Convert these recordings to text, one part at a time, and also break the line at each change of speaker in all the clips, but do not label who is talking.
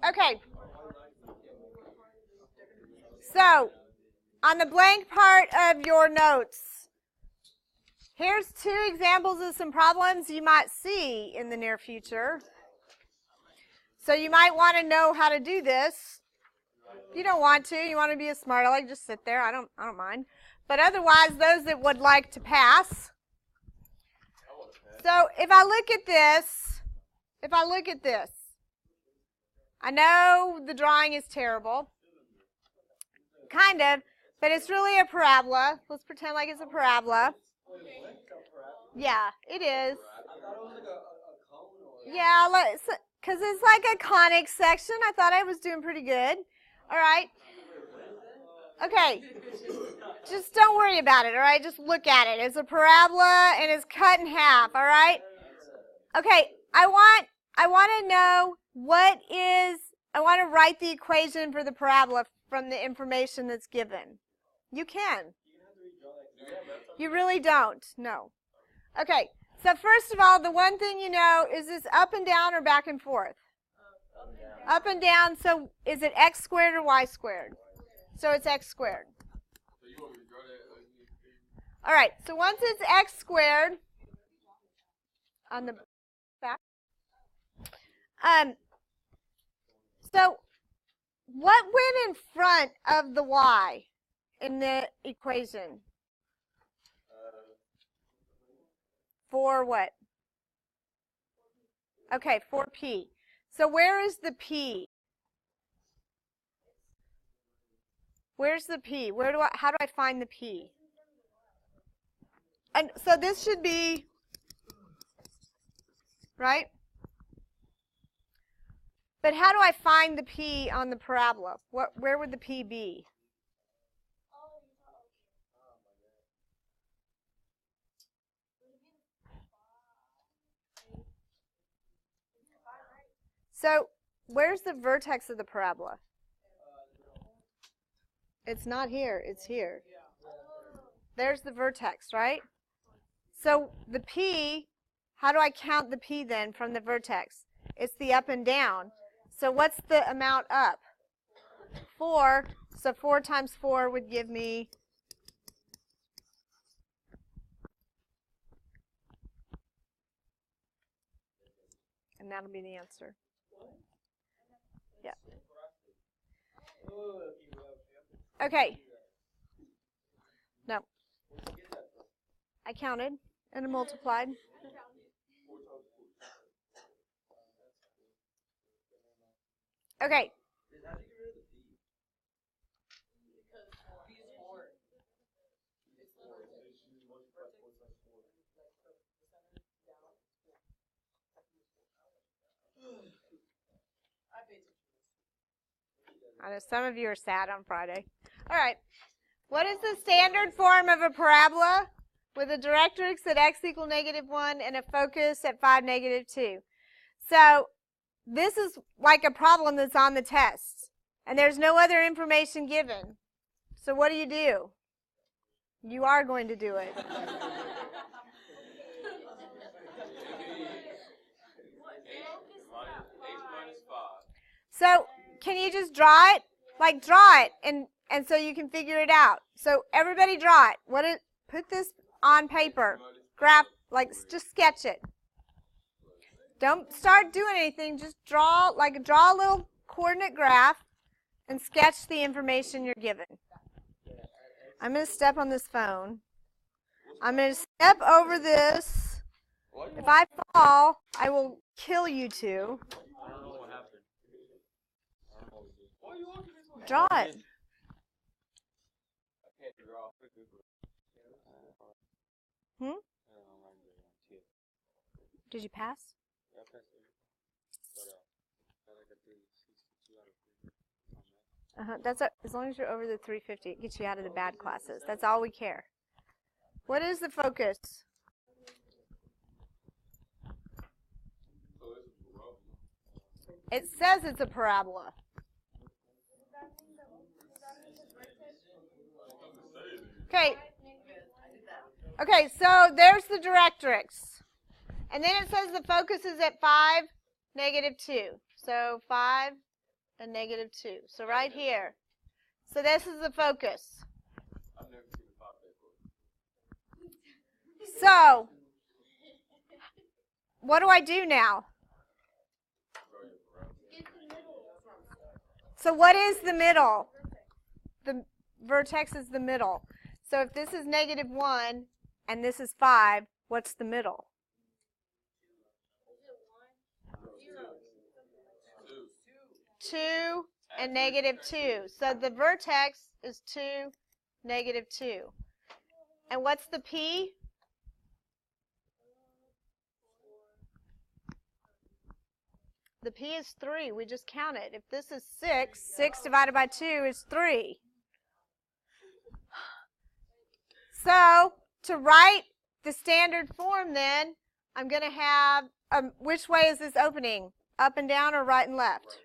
Okay. So, on the blank part of your notes, here's 2 examples of some problems you might see in the near future. So you might want to know how to do this. If you don't want to, you want to be a smart aleck, just sit there. I don't mind. But otherwise, those that would like to pass. So if I look at this, I know the drawing is terrible. Kind of, but it's really a parabola. Let's pretend like it's a parabola. Yeah, it is. Yeah, because it's like a conic section. I thought I was doing pretty good. All right. Okay. Just don't worry about it, all right? Just look at it. It's a parabola, and it's cut in half, all right? Okay, I want to know I want to write the equation for the parabola from the information that's given. You can. You really don't. No. Okay, so first of all, the one thing you know, is this up and down or back and forth? Up and down, so is it x squared or y squared? So it's x squared. All right, so once it's x squared on the back, so what went in front of the y in the equation? For what? Okay, for p. So where is the p? Where's the p? How do I find the p? And so this should be, right? But how do I find the p on the parabola? Where would the p be? So where's the vertex of the parabola? It's not here. It's here. There's the vertex, right? So the p, how do I count the p then from the vertex? It's the up and down. So what's the amount up? 4. So 4 times 4 would give me 4. And that'll be the answer. Yeah. Okay. No. I counted and I multiplied. Okay. I know some of you are sad on Friday. All right. What is the standard form of a parabola with a directrix at x equal -1 and a focus at 5, -2? So this is like a problem that's on the test, and there's no other information given. So what do? You are going to do it. So can you just draw it? Like draw it, and so you can figure it out. So everybody draw it. Put this on paper. Graph, just sketch it. Don't start doing anything. Just draw a little coordinate graph and sketch the information you're given. I'm going to step on this phone. I'm going to step over this. If I fall, I will kill you two. Draw it. Did you pass? That's as long as you're over the 350, it gets you out of the bad classes. That's all we care. What is the focus? It says it's a parabola. Okay, so there's the directrix. And then it says the focus is at 5, negative 2. So 5 and negative 2. So right here. So this is the focus.
I've never seen a 5 paper.
So, what do I do now? So what is the middle? The vertex is the middle. So if this is negative 1 and this is 5, what's the middle? 2 and negative 2. So the vertex is 2, negative 2. And what's the P? The P is 3. We just counted. If this is 6, 6 divided by 2 is 3. So to write the standard form then, I'm going to have, which way is this opening? Up and down or right and left?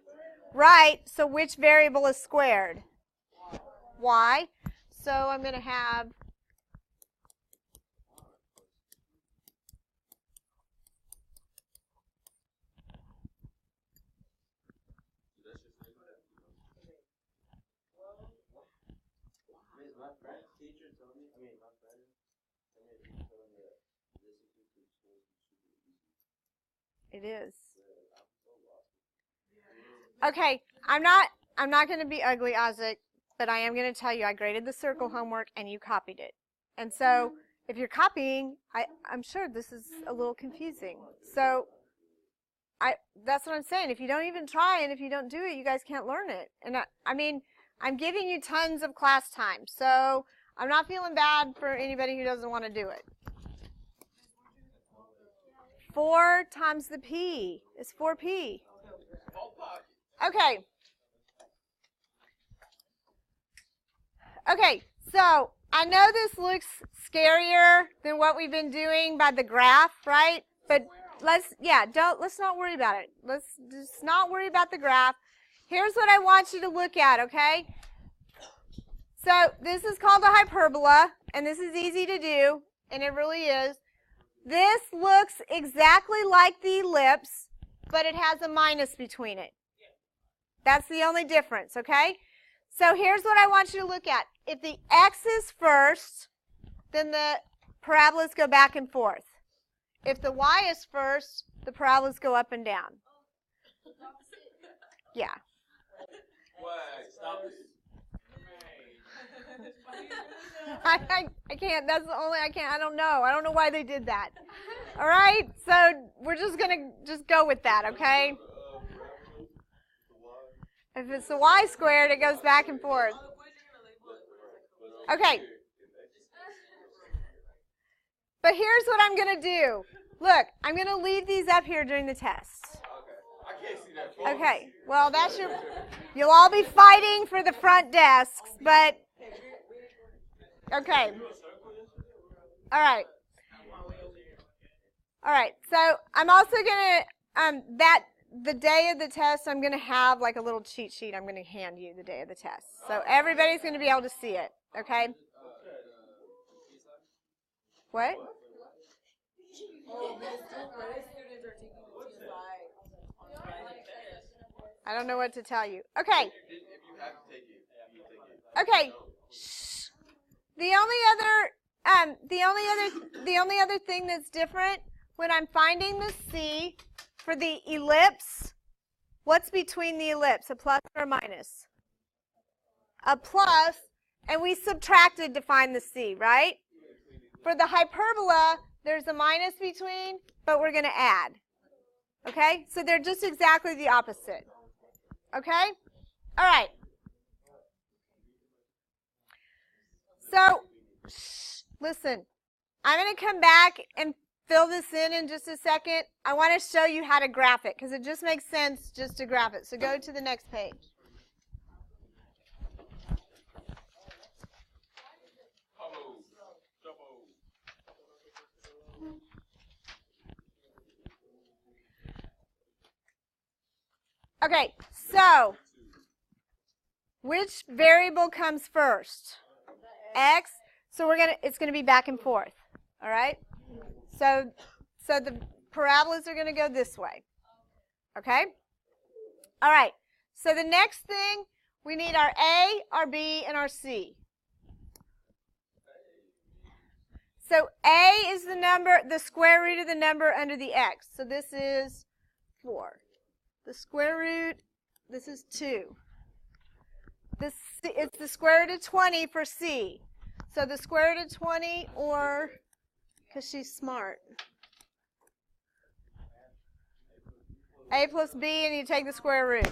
Right. So which variable is squared? Y. So I'm going to have It is. Okay, I'm not going to be ugly, Isaac, but I am going to tell you I graded the circle homework and you copied it. And so if you're copying, I'm sure this is a little confusing. So that's what I'm saying. If you don't even try and if you don't do it, you guys can't learn it. And I mean, I'm giving you tons of class time, so I'm not feeling bad for anybody who doesn't want to do it. 4 times the P is 4P. Okay. Okay, so I know this looks scarier than what we've been doing by the graph, right? But let's not worry about it. Let's just not worry about the graph. Here's what I want you to look at, okay? So this is called a hyperbola, and this is easy to do, and it really is. This looks exactly like the ellipse, but it has a minus between it. That's the only difference, okay? So here's what I want you to look at. If the x is first, then the parabolas go back and forth. If the y is first, the parabolas go up and down. Yeah. I can't. That's the only. I can't. I don't know. I don't know why they did that. All right. So we're just gonna go with that. Okay. If it's the y squared, it goes back and forth. Okay. But here's what I'm gonna do. Look, I'm gonna leave these up here during the test.
I can't see that.
Okay. Well, that's your. You'll all be fighting for the front desks, but. Okay. All right. All right. So I'm also going to, the day of the test, I'm going to have like a little cheat sheet I'm going to hand you the day of the test. So everybody's going to be able to see it. Okay? What? I don't know what to tell you. Okay. Okay. Shh. The only other thing that's different when I'm finding the C for the ellipse, what's between the ellipse, a plus or a minus? A plus, and we subtracted to find the C, right? For the hyperbola, there's a minus between, but we're going to add. Okay? So they're just exactly the opposite. Okay? All right. So, listen, I'm going to come back and fill this in just a second. I want to show you how to graph it because it just makes sense just to graph it. So go to the next page. Okay, so which variable comes first? X. So it's gonna be back and forth. All right. So the parabolas are gonna go this way. Okay? All right. So the next thing, we need our A, our B, and our C. So A is the number, the square root of the number under the x. So this is 4. The square root, this is 2. It's the square root of 20 for C. So the square root of 20, or, because she's smart, A plus B, and you take the square root.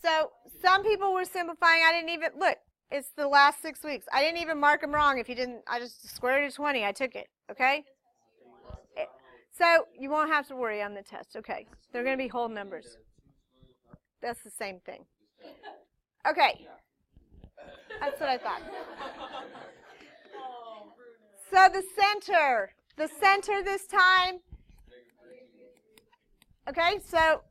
So some people were simplifying. I didn't even, look, it's the last 6 weeks. I didn't even mark them wrong. If you didn't, I just square root of 20. I took it, okay? So you won't have to worry on the test, okay? They're going to be whole numbers. That's the same thing. Okay. That's what I thought. So the center this time. Okay, so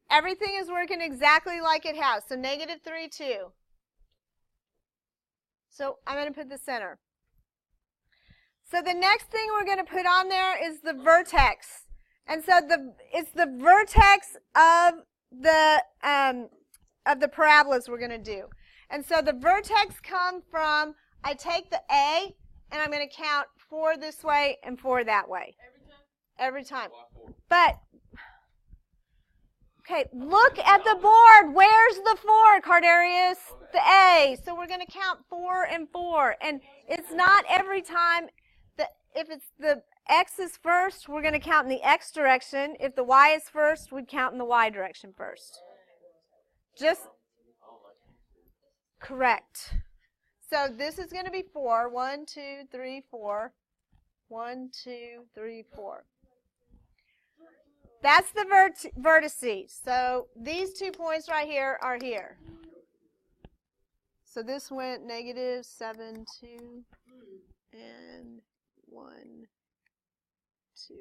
everything is working exactly like it has. So negative 3, 2. So I'm going to put the center. So the next thing we're going to put on there is the vertex. And so it's the vertex of the parabolas we're going to do. And so the vertex come from, I take the A, and I'm going to count 4 this way and 4 that way. Every time. But, okay, look at the board. Where's the 4, Cardarius? The A. So we're going to count 4 and 4. And it's not every time. If it's the X is first, we're going to count in the X direction. If the Y is first, we'd count in the Y direction first. Just correct. So this is going to be 4. 1, 2, 3, 4. 1, 2, 3, 4. That's the vertices. So these 2 points right here are here. So this went negative 7, 2, and 1, 2.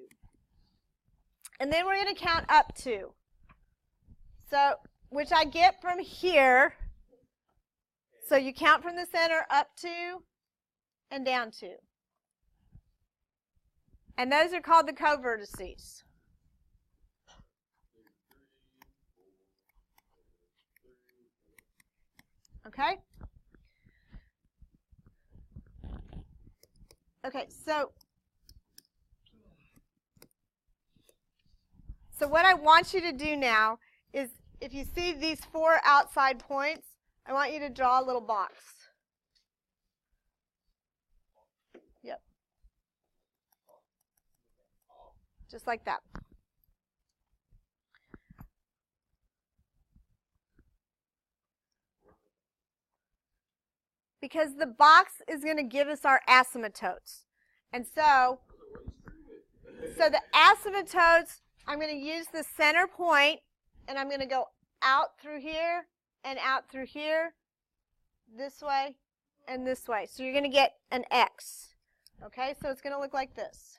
And then we're going to count up 2. So, which I get from here. So you count from the center up 2 and down 2. And those are called the covertices. Okay? Okay, so what I want you to do now is, if you see these 4 outside points, I want you to draw a little box. Yep. Just like that. Because the box is going to give us our asymptotes. And so the asymptotes, I'm going to use the center point, and I'm going to go out through here and out through here, this way and this way. So you're going to get an X. Okay, so it's going to look like this.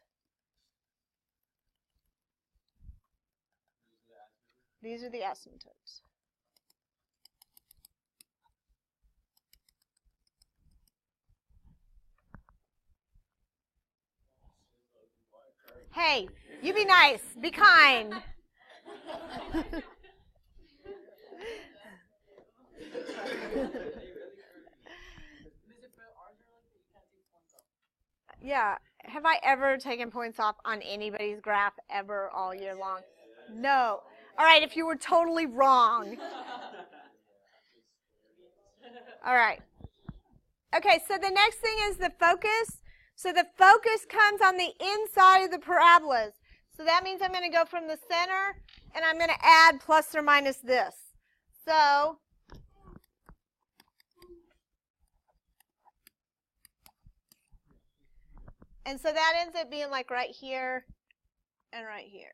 These are the asymptotes. Hey, you be nice. Be kind. Yeah. Have I ever taken points off on anybody's graph ever all year long? No. All right, if you were totally wrong. All right. Okay, so the next thing is the focus. So the focus comes on the inside of the parabolas. So that means I'm going to go from the center, and I'm going to add plus or minus this. So that ends up being like right here and right here.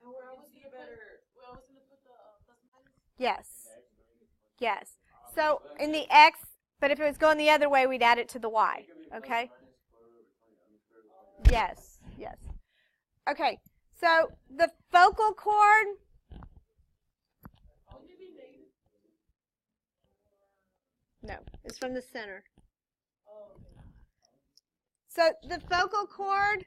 And where else do you better? Where else going to put the plus and minus?
Yes. Yes. So in the X, but if it was going the other way, we'd add it to the Y. Okay? Yes. Yes. Okay. So the focal chord. No, it's from the center. So the focal chord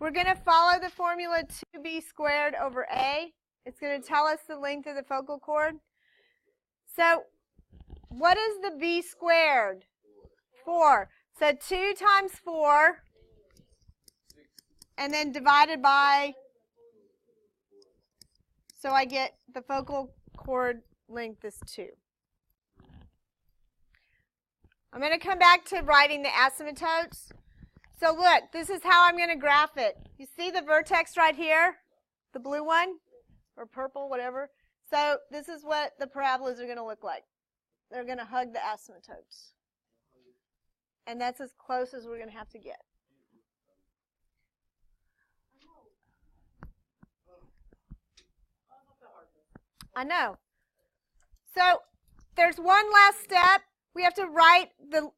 we're going to follow the formula 2b squared over a. It's going to tell us the length of the focal chord. So what is the b squared? 4. So 2 times 4, and then divided by, so I get the focal chord length is 2. I'm going to come back to writing the asymptotes. So look, this is how I'm going to graph it. You see the vertex right here? The blue one? Or purple, whatever. So this is what the parabolas are going to look like. They're going to hug the asymptotes. And that's as close as we're going to have to get. I know. So there's one last step. We have to write the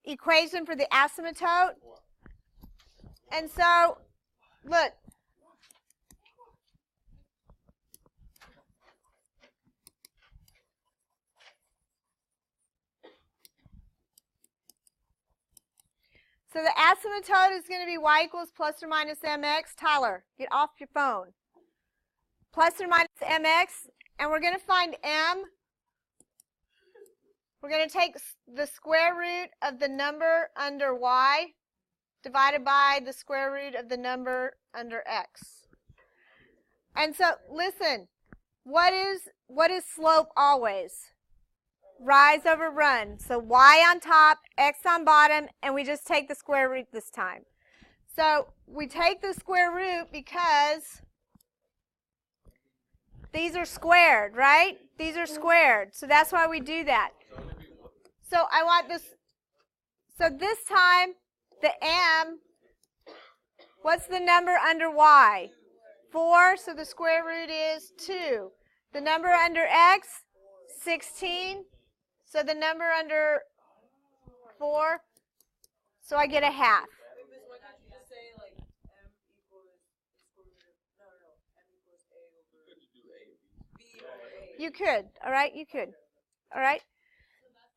equation for the asymptote. And so, look. So the asymptote is going to be y equals plus or minus mx. Tyler, get off your phone. Plus or minus mx. And we're going to find m. We're going to take the square root of the number under y divided by the square root of the number under x. And so, listen, what is slope always? Rise over run. So y on top, x on bottom, and we just take the square root this time. So we take the square root because these are squared, right? These are squared. So that's why we do that. So I want this. So this time, the m, what's the number under y? 4, so the square root is 2. The number under x, 16. So the number under 4, so I get a half.
Why can't you just say like m equals m equals a over b over a?
You could, all right? You could, all right?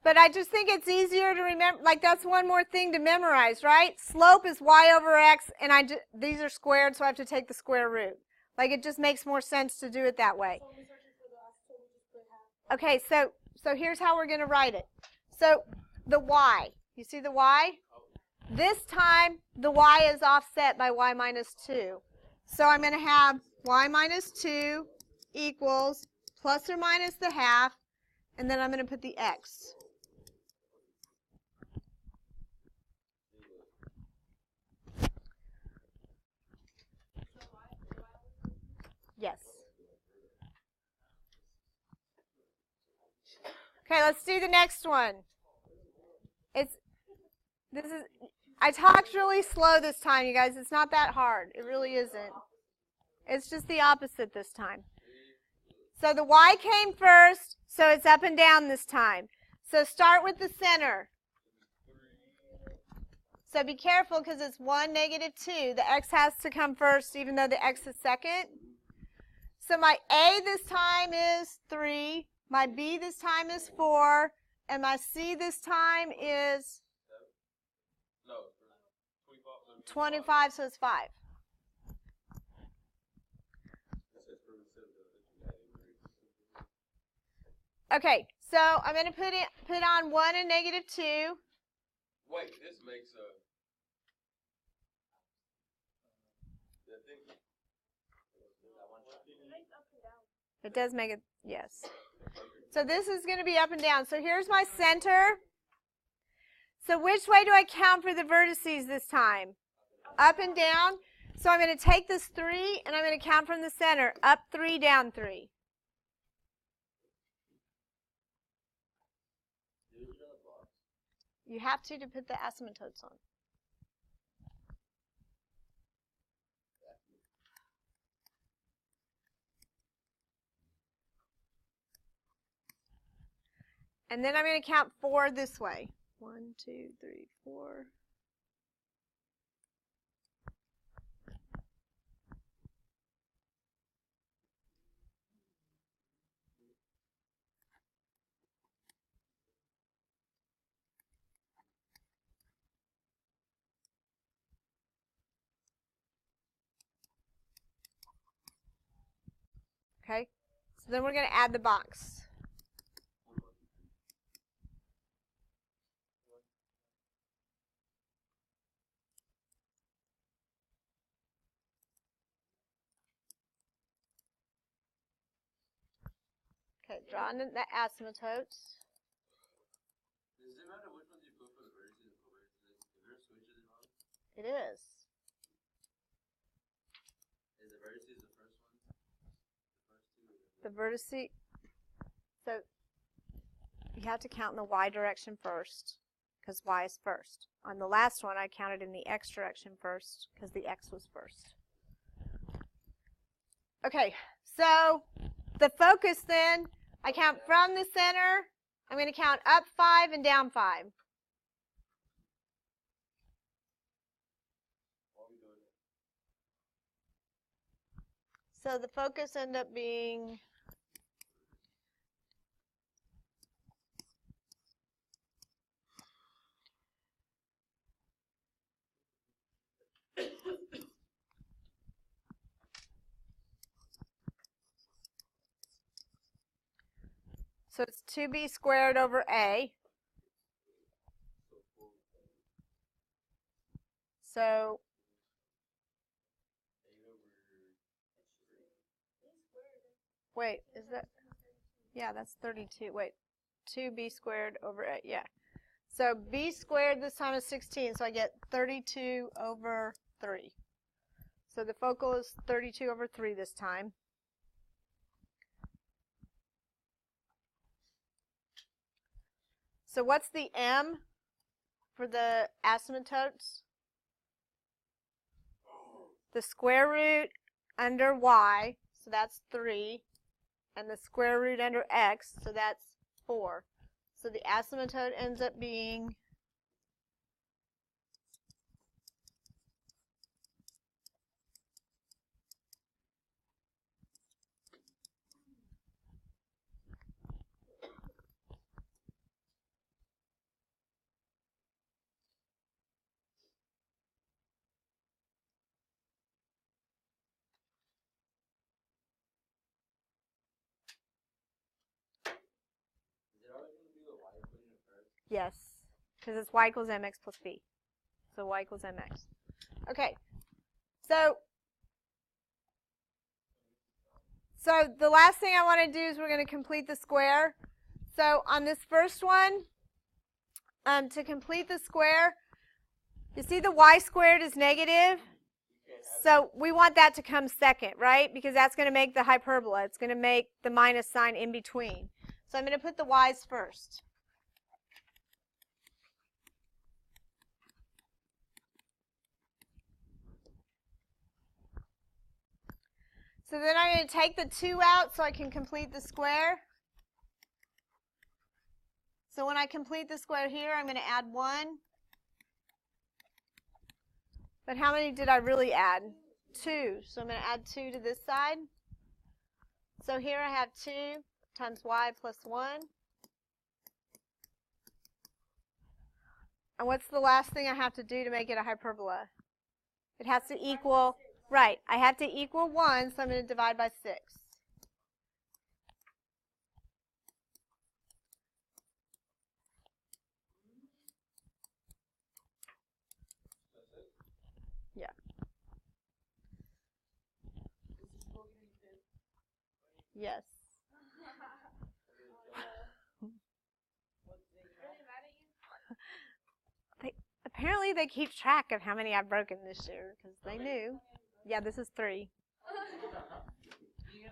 But I just think it's easier to remember, like that's one more thing to memorize, right? Slope is y over x, and these are squared, so I have to take the square root. Like it just makes more sense to do it that way. Okay, so here's how we're going to write it. So the y, you see the y? This time, the y is offset by y minus 2. So I'm going to have y minus 2 equals plus or minus the half, and then I'm going to put the x. Yes. Okay, let's do the next one. I talked really slow this time, you guys. It's not that hard. It really isn't. It's just the opposite this time. So the y came first, so it's up and down this time. So start with the center. So be careful because it's 1, negative 2. The x has to come first even though the x is second. So my a this time is 3. My b this time is 4. And my c this time is 25, so it's 5. Okay, so I'm going to put on 1 and negative 2.
Wait, this makes
It does make it, yes. So this is going to be up and down. So here's my center. So which way do I count for the vertices this time? Up and down. So I'm going to take this 3 and I'm going to count from the center. Up 3, down 3. You have to put the asymptotes on. And then I'm going to count 4 this way. 1, 2, 3, 4. Okay, so then we're going to add the box. Okay, drawing the asymptotes.
Does it matter which ones you put for the vertices and co-vertices? If there's switches involved?
It is.
Is the vertices the first one?
The vertice. So you have to count in the y direction first, because y is first. On the last one, I counted in the x direction first, because the x was first. Okay, so the focus then, I count from the center. I'm going to count up 5 and down 5. So the focus ended up being so it's 2b squared over a. So wait, is that? Yeah, that's 32. Wait, 2b squared over a. Yeah. So b squared this time is 16, so I get 32 over 3. So the focal is 32 over 3 this time. So what's the m for the asymptotes? The square root under y, so that's 3, and the square root under x, so that's 4. So the asymptote ends up being yes, because it's y equals mx plus b. So y equals mx. Okay, so the last thing I want to do is we're going to complete the square. So on this first one, to complete the square, you see the y squared is negative. So we want that to come second, right? Because that's going to make the hyperbola. It's going to make the minus sign in between. So I'm going to put the y's first. So then I'm going to take the 2 out so I can complete the square. So when I complete the square here, I'm going to add 1. But how many did I really add? 2. So I'm going to add 2 to this side. So here I have 2 times y plus 1. And what's the last thing I have to do to make it a hyperbola? It has to equal, right, I have to equal 1, so I'm going to divide by 6. Yeah. Yes. Apparently they keep track of how many I've broken this year because they knew. Yeah, this is 3.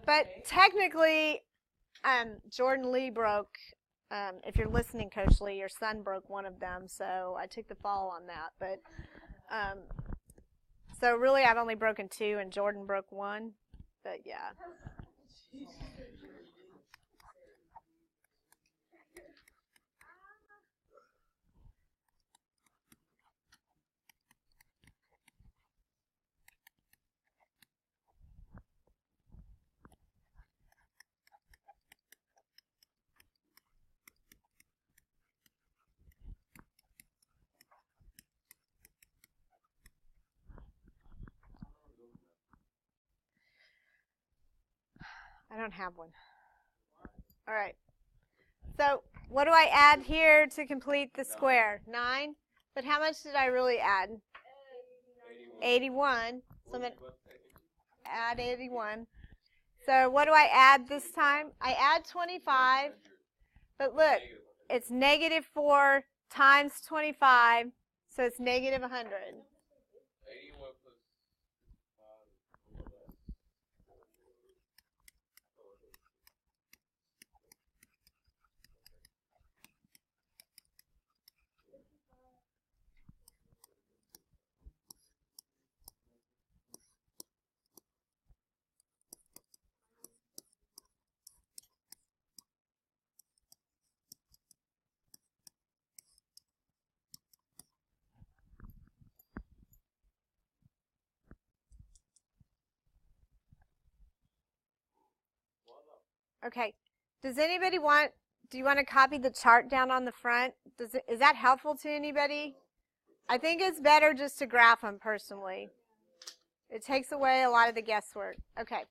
But technically, Jordan Lee broke, if you're listening, Coach Lee, your son broke one of them, so I took the fall on that. But so really I've only broken 2 and Jordan broke 1. But yeah. I don't have one. All right. So what do I add here to complete the square? 9. But how much did I really add? 81. So I'm going to add 81. So what do I add this time? I add 25. But look, it's negative 4 times 25. So it's negative 100.
81 plus 5.
Okay. Does anybody want, do you want to copy the chart down on the front? Is that helpful to anybody? I think it's better just to graph them personally. It takes away a lot of the guesswork. Okay.